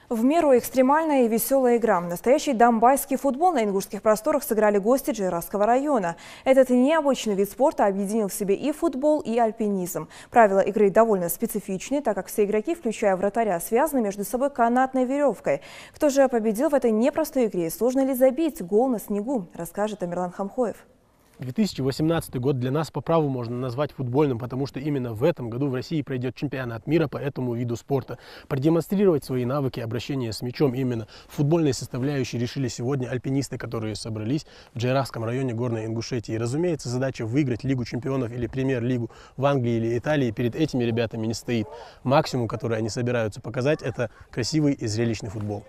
В меру экстремальная и веселая игра. Настоящий донбасский футбол на ингушских просторах сыграли гости Джейрасского района. Этот необычный вид спорта объединил в себе и футбол, и альпинизм. Правила игры довольно специфичны, так как все игроки, включая вратаря, связаны между собой канатной веревкой. Кто же победил в этой непростой игре? Сложно ли забить гол на снегу? Расскажет Тамерлан Хамхоев. 2018 год для нас по праву можно назвать футбольным, потому что именно в этом году в России пройдет чемпионат мира по этому виду спорта. Продемонстрировать свои навыки обращения с мячом именно в футбольной составляющей решили сегодня альпинисты, которые собрались в Джейрасском районе Горной Ингушетии. И, разумеется, задача выиграть Лигу чемпионов или премьер-лигу в Англии или Италии перед этими ребятами не стоит. Максимум, который они собираются показать, это красивый и зрелищный футбол.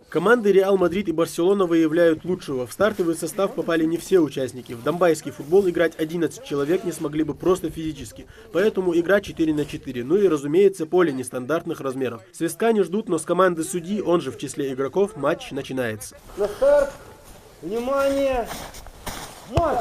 Команды Реал Мадрид и Барселона выявляют лучшего. В стартовый состав попали не все участники. В донбасский футбол играть 11 человек не смогли бы просто физически. Поэтому игра 4 на 4. Ну и, разумеется, поле нестандартных размеров. Свистка не ждут, но с команды судьи, он же в числе игроков, матч начинается. На старт! Внимание! Матч!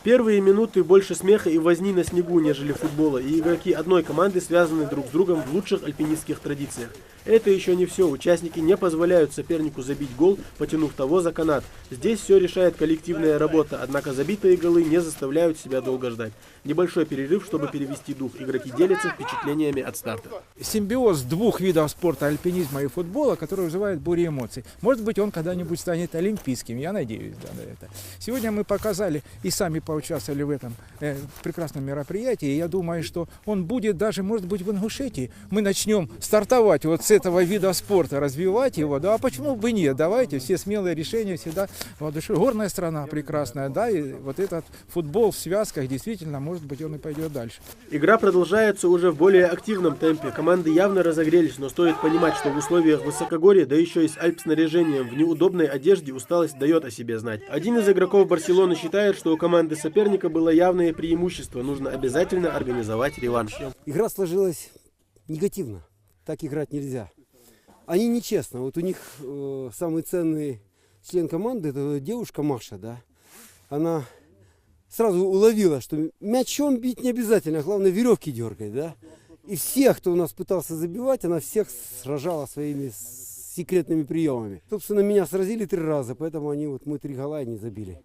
Первые минуты больше смеха и возни на снегу, нежели футбола. И игроки одной команды связаны друг с другом в лучших альпинистских традициях. Это еще не все. Участники не позволяют сопернику забить гол, потянув того за канат. Здесь все решает коллективная работа, однако забитые голы не заставляют себя долго ждать. Небольшой перерыв, чтобы перевести дух. Игроки делятся впечатлениями от старта. Симбиоз двух видов спорта, альпинизма и футбола, который вызывает бурю эмоций. Может быть, он когда-нибудь станет олимпийским, я надеюсь на это. Сегодня мы показали и сами поучаствовали в этом прекрасном мероприятии. И я думаю, что он будет даже, может быть, в Ингушетии. Мы начнем стартовать вот с этого вида спорта, развивать его, да, а почему бы нет? Давайте, все смелые решения всегда воодушевляют. Горная страна прекрасная, да, и вот этот футбол в связках, действительно, может быть, он и пойдет дальше. Игра продолжается уже в более активном темпе. Команды явно разогрелись, но стоит понимать, что в условиях высокогорья, да еще и с альп-снаряжением, в неудобной одежде усталость дает о себе знать. Один из игроков Барселоны считает, что у команды соперника было явное преимущество. Нужно обязательно организовать реванш. Игра сложилась негативно. Так играть нельзя. Они нечестно. Вот у них самый ценный член команды, это девушка Маша, да. Она сразу уловила, что мячом бить не обязательно, главное веревки дергать, да. И всех, кто у нас пытался забивать, она всех сражала своими секретными приемами. Собственно, меня сразили 3 раза, поэтому мы 3 гола и не забили.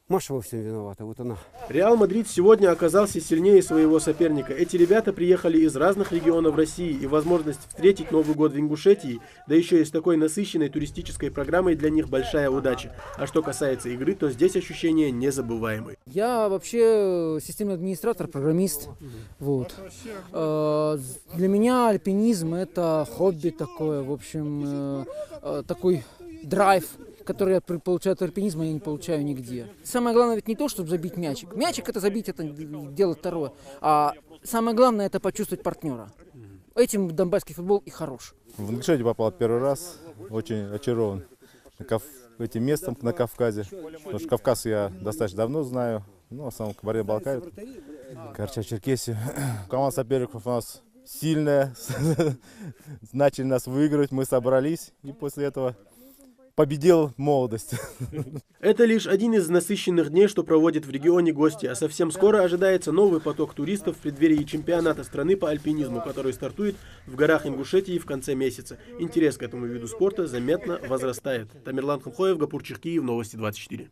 Маша во всем виновата, вот она. Реал Мадрид сегодня оказался сильнее своего соперника. Эти ребята приехали из разных регионов России, и возможность встретить Новый год в Ингушетии, да еще и с такой насыщенной туристической программой, для них большая удача. А что касается игры, то здесь ощущения незабываемые. Я вообще системный администратор, программист. Вот. Для меня альпинизм — это хобби такое, в общем, такой драйв, который я получаю от альпинизма, я не получаю нигде. Самое главное ведь не то, чтобы забить мячик. Мячик это забить, это дело второе. А самое главное — это почувствовать партнера. Этим донбасский футбол и хорош. В Ингушетию попал первый раз, очень очарован этим местом на Кавказе. Потому что Кавказ я достаточно давно знаю, в основном Кабардино-Балкарию, Карачаево-Черкесию. Команда соперников у нас сильная, начали нас выигрывать, мы собрались, и после этого победил молодость. Это лишь один из насыщенных дней, что проводят в регионе гости, а совсем скоро ожидается новый поток туристов в преддверии чемпионата страны по альпинизму, который стартует в горах Ингушетии в конце месяца. Интерес к этому виду спорта заметно возрастает. Тамерлан Хамхоев, Гапур Чехкиев, Новости 24.